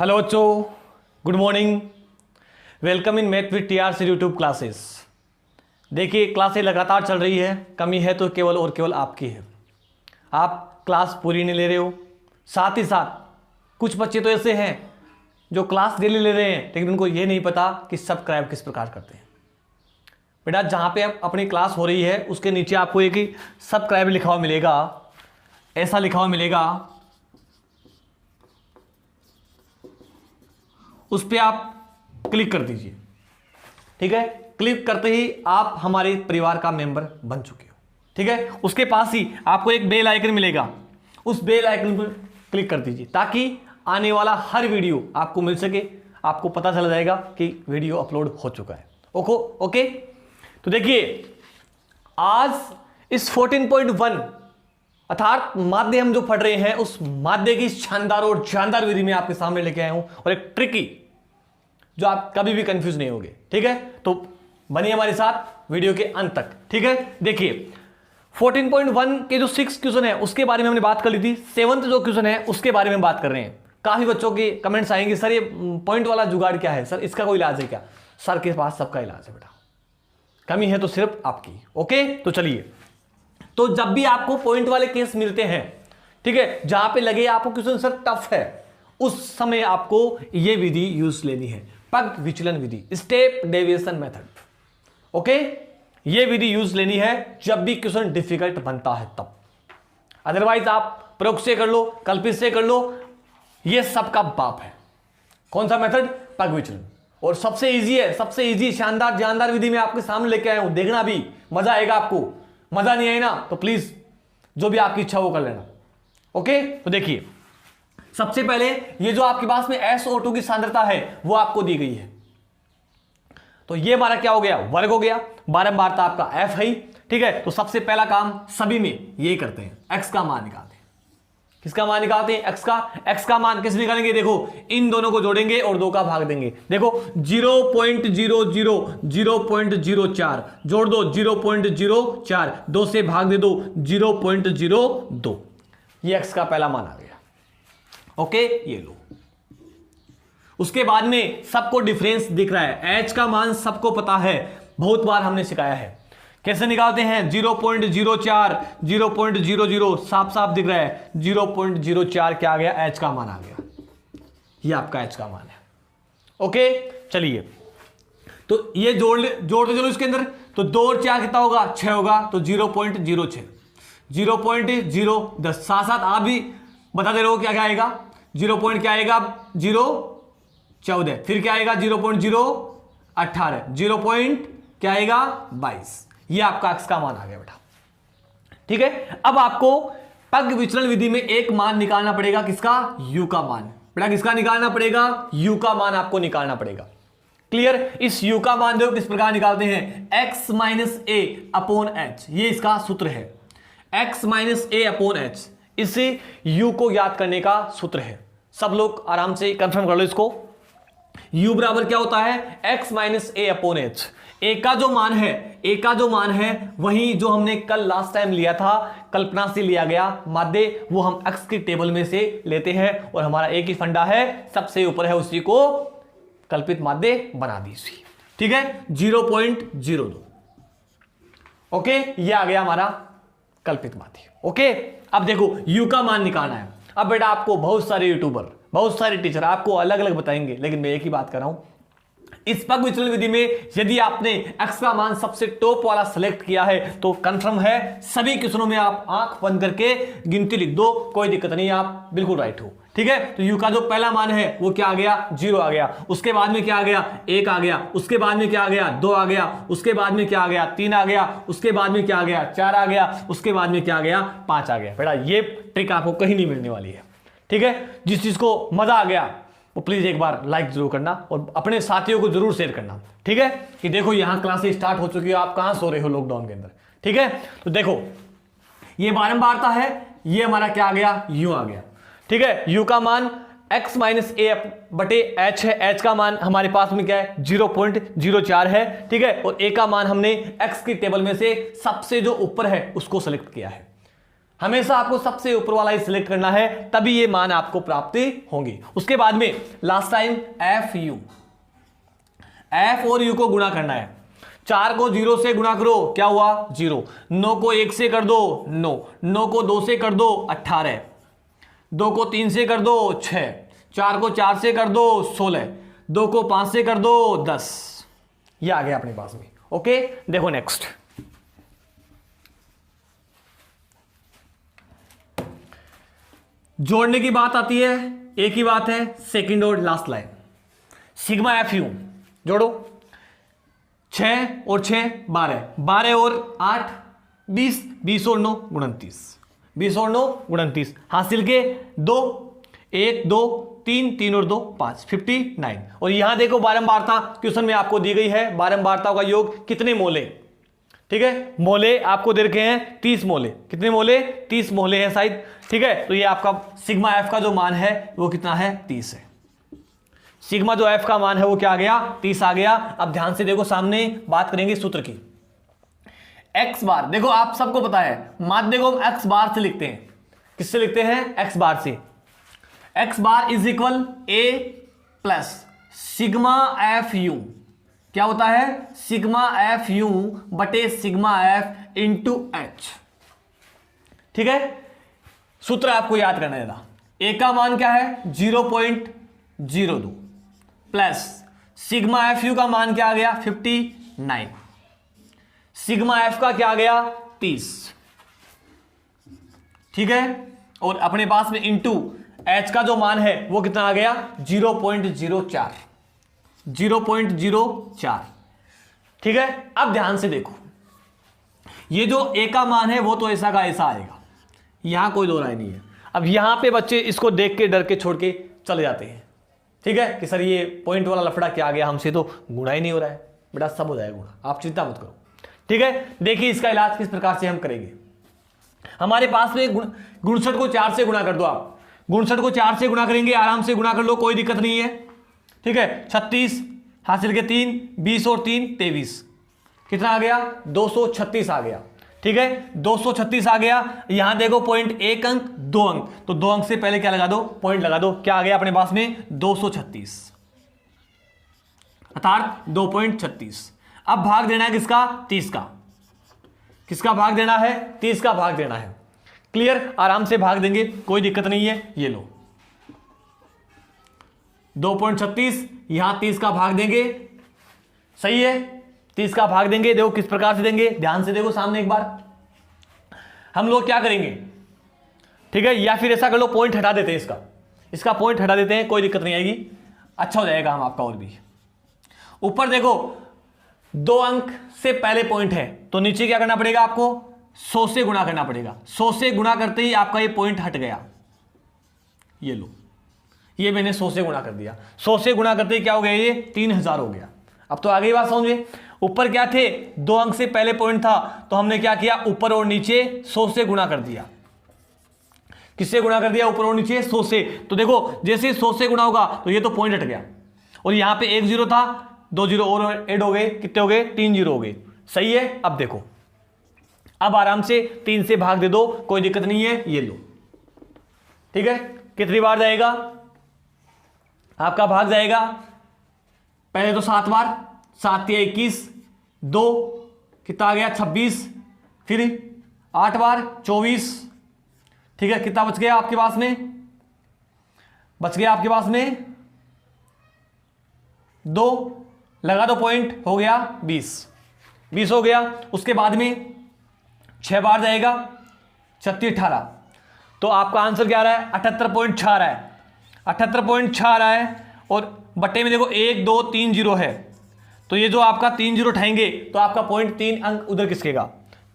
Hello बच्चों, good morning. Welcome in math with TR से YouTube classes. देखिए, classes लगातार चल रही है, कमी है तो केवल और केवल आपकी है। आप क्लास पूरी नहीं ले रहे हो, साथ ही साथ कुछ बच्चे तो ऐसे हैं जो क्लास डेली ले रहे हैं लेकिन उनको ये नहीं पता कि सब्सक्राइब किस प्रकार करते हैं। बेटा, जहाँ पे आप अपनी क्लास हो रही है उसके नीचे आपको एक सब्सक्राइब लिखा हुआ मिलेगा, ऐसा लिखा हुआ मिलेगा, उस पर आप क्लिक कर दीजिए। ठीक है, क्लिक करते ही आप हमारे परिवार का मेंबर बन चुके हो। ठीक है, उसके पास ही आपको एक बेल आइकन मिलेगा, उस बेल आइकन पर क्लिक कर दीजिए ताकि आने वाला हर वीडियो आपको मिल सके, आपको पता चल जाएगा कि वीडियो अपलोड हो चुका है। ओके। तो देखिए, आज इस 14.1 अर्थात माध्य हम जो पढ़ रहे हैं उस माध्य की शानदार और जानदार विधि में आपके सामने लेके आया हूं, और एक ट्रिकी जो आप कभी भी कंफ्यूज नहीं होगे। ठीक है, तो बनिए हमारे साथ वीडियो के अंत तक। ठीक है, देखिए 14.1 के जो 6 क्वेश्चन है उसके बारे में हमने बात कर ली थी। 7th जो क्वेश्चन है उसके बारे में बात कर रहे हैं। काफी बच्चों के कमेंट्स आएंगे, सर ये पॉइंट वाला जुगाड़ क्या है, सर इसका कोई इलाज है क्या? सर के पास सबका इलाज है बेटा, कमी है तो सिर्फ आपकी। ओके, तो चलिए, तो जब भी आपको पॉइंट वाले केस मिलते हैं, ठीक है, जहां पे लगे आपको क्वेश्चन सर टफ है, उस समय आपको यह विधि यूज लेनी है, पग विचलन विधि, स्टेप डेविएशन मेथड। ओके, यह विधि यूज लेनी है जब भी क्वेश्चन डिफिकल्ट बनता है तब। अदरवाइज आप प्रयोग से कर लो, कल्पित से कर लो, यह सबका बाप है। कौन सा मेथड? पग विचलन। और सबसे इजी है, सबसे इजी शानदार जानदार विधि में आपके सामने लेके आया हूं, देखना भी मजा आएगा आपको। मजा नहीं आए ना तो प्लीज जो भी आपकी इच्छा वो कर लेना। ओके, तो देखिए, सबसे पहले ये जो आपके पास में SO2 की सांद्रता है वो आपको दी गई है, तो ये हमारा क्या हो गया? वर्ग हो गया। बारंबारता आपका F है। ठीक है, तो सबसे पहला काम सभी में यही करते हैं, x का मान निकालते हैं। किसका मान निकालते हैं? x का मान किस निकालेंगे? देखो, इन दोनों को जोड़ेंगे और 2 का भाग देंगे। देखो 0.00 जोड़ दो 0.04, 2 से भाग दे दो 0.02। ये x का पहला मान आ गया। ओके, ये लो। उसके बाद में सबको डिफरेंस दिख रहा है, h का मान सबको पता है, बहुत बार हमने सिखाया है। कैसे निकालते हैं? 0.04, 0.00 साफ साफ दिख रहा है, 0.04 क्या आ गया? h का मान आ गया। ये आपका h का मान है। ओके, चलिए, तो ये जोड़ते चलो इसके अंदर, तो 2 और 4 कितना होगा? 6 होगा, तो 0.06, 0.010। साथ साथ आप भी बता दे रहे हो क्या क्या आएगा? 0. क्या आएगा? 0.14, फिर क्या आएगा? 0.018, 0. क्या आएगा? 22। ये आपका x का मान आ गया बेटा। ठीक है, अब आपको पग विचलन विधि में एक मान निकालना पड़ेगा, किसका? u का मान। बेटा किसका निकालना पड़ेगा? u का मान आपको निकालना पड़ेगा। क्लियर? इस u का मान देखो किस प्रकार निकालते हैं, x - a अपॉन h, ये इसका सूत्र है, x - a अपॉन h, इसे u को ज्ञात करने का सूत्र है। सब लोग आराम से कंफर्म कर लो इसको। u बराबर क्या होता है? x - a upon h। a का जो मान है वही जो हमने कल लास्ट टाइम लिया था, कल्पना से लिया गया माध्य, वो हम x की टेबल में से लेते हैं, और हमारा एक ही फंडा है, सबसे ऊपर है उसी को कल्पित माध्य बना दीजिए। ठीक है, 0.02। ओके, ये आ गया हमारा कल्पित माध्य। ओके, अब देखो u का मान निकालना है। अब बेटा आपको बहुत सारे यूट्यूबर, बहुत सारे टीचर आपको अलग अलग बताएंगे, लेकिन मैं एक ही बात कर रहा हूं, इस पग विचलन विधि में यदि आपने x का मान सबसे टॉप वाला सेलेक्ट किया है तो कंफर्म है सभी क्वेश्चनों में आप आंख बंद करके गिनती लिख दो, कोई दिक्कत नहीं, आप बिल्कुल राइट हो। ठीक है, तो u का जो पहला मान है वो क्या आ गया? 0 आ गया। उसके बाद में क्या आ गया? 1 आ गया। उसके बाद में क्या आ गया? 2 आ गया। उसके बाद में क्या आ गया? 3 आ गया। उसके बाद में क्या आ गया? 4 आ गया। उसके बाद में क्या आ गया? 5 आ गया। बेटा ये ट्रिक आपको कहीं नहीं मिलने वाली है। ठीक है, जिस चीज को मजा आ गया वो प्लीज एक बार लाइक जरूर करना और अपने साथियों को जरूर शेयर करना। ठीक है, कि देखो यहां क्लासेस स्टार्ट हो चुकी है, आप कहां सो रहे हो लॉकडाउन के अंदर। ठीक है, तो देखो ये बारंबारता है, ये हमारा क्या आ गया? u आ गया। ठीक है, u का मान x - a बटे h है, h का मान हमारे पास में क्या है? 0.04 है। ठीक है, और a का मान हमने x की टेबल में से सबसे जो ऊपर है उसको सेलेक्ट किया है। हमेशा आपको सबसे ऊपर वाला ही सिलेक्ट करना है, तभी ये मान आपको प्राप्त होंगे। उसके बाद में लास्ट टाइम एफ और यू को गुणा करना है। 4 को 0 से गुणा करो, क्या हुआ 0। 9 को 1 से कर दो 9, 9 को 2 से कर दो 18, 2 को 3 से कर दो 6, 4 को 4 से कर दो 16, 2 को 5 से कर दो 10। ये आ गया अपने पास में। ओके, देखो नेक्स्ट जोड़ने की बात आती है, एक ही बात है, सेकंड और last line. Sigma F you जोड़ो, 6 और 6 12, 12 और 8 20, 20 और 9 29, 20 और 9 29, हासिल के 2, 1 2 3, 3 और 2 5, 59। और यहां देखो बारंबारता क्वेश्चन में आपको दी गई है, बारंबारताओं का योग कितने मोले, ठीक है, मोले आपको दे रखे हैं 30 मोले। कितने मोले, 30 मोले हैं शायद, ठीक है। तो ये आपका सिग्मा एफ का जो मान है वो कितना है, 30 है। सिग्मा जो एफ का मान है वो क्या आ गया, 30 आ गया। अब ध्यान से देखो, सामने बात करेंगे सूत्र की। एक्स बार, देखो आप सबको पता है माध्य को हम एक्स बार से लिखते हैं। किससे लिखते हैं, एक्स बार से। X bar is equal A plus sigma F you, क्या होता है, सिग्मा एफ यू बटे सिग्मा एफ इंटू एच, ठीक है। सूत्र आपको याद करना है ना, ए का मान क्या है 0.02 प्लस सिग्मा एफ यू का मान क्या आ गया 59, सिग्मा एफ का क्या आ गया 30, ठीक है। और अपने पास में इंटू एच का जो मान है वो कितना आ गया 0.04, 0.04, ठीक है। अब ध्यान से देखो, ये जो ए का मान है वो तो ऐसा का ऐसा आएगा, यहां कोई दो राय नहीं है। अब यहां पे बच्चे इसको देख के डर के छोड़ के चले जाते हैं, ठीक है, कि सर ये पॉइंट वाला लफड़ा क्या आ गया, हमसे तो गुणा ही नहीं हो रहा है। बेटा सब हो जाएगा गुणा, आप चिंता मत करो, ठीक है। देखिए इसका इलाज किस प्रकार से हम करेंगे। हमारे पास में 59 को 4 से गुणा कर दो, आप 59 को 4 से गुणा करेंगे, आराम से गुणा कर लो, कोई दिक्कत नहीं है, ठीक है। 36 हासिल के 3, 20 और 3 23, कितना आ गया 236 आ गया, ठीक है। 236 आ गया। यहां देखो पॉइंट 1 अंक 2 अंक, तो 2 अंक से पहले क्या लगा दो, पॉइंट लगा दो, क्या आ गया अपने पास में 236, अर्थात 2.36। अब भाग देना है किसका, 30 का। किसका भाग देना है, 30 का भाग देना है। क्लियर, आराम से भाग देंगे, कोई दिक्कत नहीं है। ये लो 2.36, यहां 30 का भाग देंगे, सही है, 30 का भाग देंगे। देखो किस प्रकार से देंगे, ध्यान से देखो सामने एक बार। हम लोग क्या करेंगे, ठीक है, या फिर ऐसा कर लो पॉइंट हटा देते हैं, इसका पॉइंट हटा देते हैं, कोई दिक्कत नहीं आएगी, अच्छा हो जाएगा हम आपका। और भी ऊपर देखो 2 अंक से पहले पॉइंट है, तो नीचे क्या करना पड़ेगा आपको 100 से गुणा करना पड़ेगा। 100 से गुणा करते ही आपका ये पॉइंट हट गया, ये लो, ये मैंने 100 से गुणा कर दिया। 100 से गुणा करते ही क्या हो गया, ये 3000 हो गया। अब तो आगे बात समझिए, ऊपर क्या थे 2 अंक से पहले पॉइंट था, तो हमने क्या किया ऊपर और नीचे 100 से गुणा कर दिया। किससे गुणा कर दिया, ऊपर और नीचे 100 से। तो देखो जैसे 100 से गुणा होगा तो ये तो पॉइंट हट गया, और यहां पे 1 0 था, 2 0 और ऐड हो गए, कितने हो गए 3 0 हो गए, सही है। अब देखो, अब आराम से 3 से भाग दे दो, कोई दिक्कत नहीं है, ये लो, ठीक है। कितनी बार जाएगा आपका भाग जाएगा, पहले तो 7 बार, 7 या 21, 2 कितना आ गया 26, फिर 8 बार 24, ठीक है। कितना बच गया आपके पास में, बच गया आपके पास में 2, लगा दो पॉइंट, हो गया 20 हो गया। उसके बाद में 6 बार जाएगा, 36 18, तो आपका आंसर क्या आ रहा है 78.6 आ रहा है, 78.6 आ रहा है। और बट्टे में देखो 1 2 3 0 है, तो ये जो आपका 3 0 उठाएंगे तो आपका पॉइंट 3 अंक उधर खिसकेगा,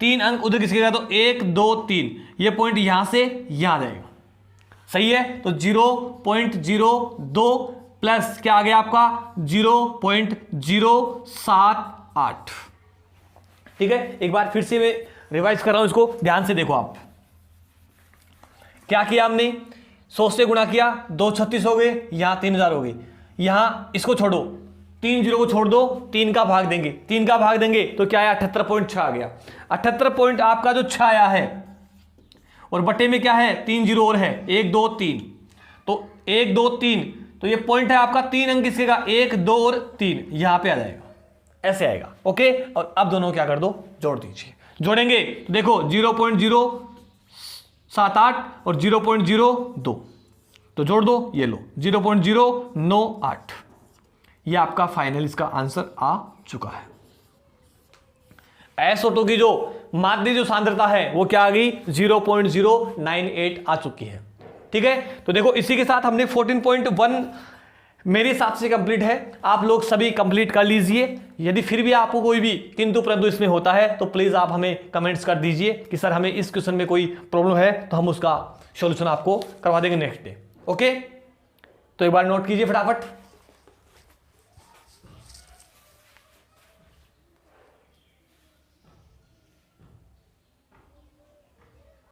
3 अंक उधर खिसकेगा, तो 1 2 3 ये पॉइंट यहां से यहां जाएगा, सही है। तो 0.02 प्लस क्या आ गया आपका 0.078, ठीक है। एक बार फिर से मैं रिवाइज कर रहा हूं इसको, ध्यान से देखो आप। क्या किया हमने, 100 से गुणा किया, 236 हो गए, यहां 3000 हो गए, यहां इसको छोड़ो, 3 0 को छोड़ दो, 3 का भाग देंगे, 3 का भाग देंगे तो क्या आया 78.6 आ गया। 78 पॉइंट आपका जो 6 आया है और बटे में क्या है 3 जीरो और है 1 2 3, तो 1 2 3, तो ये पॉइंट है आपका 3 अंक किसके का 1 2 और 3 यहां पे आ जाएगा, ऐसे आएगा। ओके, और अब दोनों क्या कर दो, जोड़ दीजिए। जोड़ेंगे तो देखो 0.078 और 0.02, तो जोड़ दो, ये लो 0.098, ये आपका फाइनल इसका आंसर आ चुका है। SO2 की जो माध्य जो सांद्रता है वो क्या आ गई 0.098 आ चुकी है। ठीक है, तो देखो इसी के साथ हमने 14.1 मेरे हिसाब से कंप्लीट है, आप लोग सभी कंप्लीट कर लीजिए। यदि फिर भी आपको कोई भी किंतु परंतु इसमें होता है तो प्लीज आप हमें कमेंट्स कर दीजिए कि सर हमें इस क्वेश्चन में कोई प्रॉब्लम है, तो हम उसका सॉल्यूशन आपको करवा देंगे नेक्स्ट डे। ओके, तो एक बार नोट कीजिए फटाफट।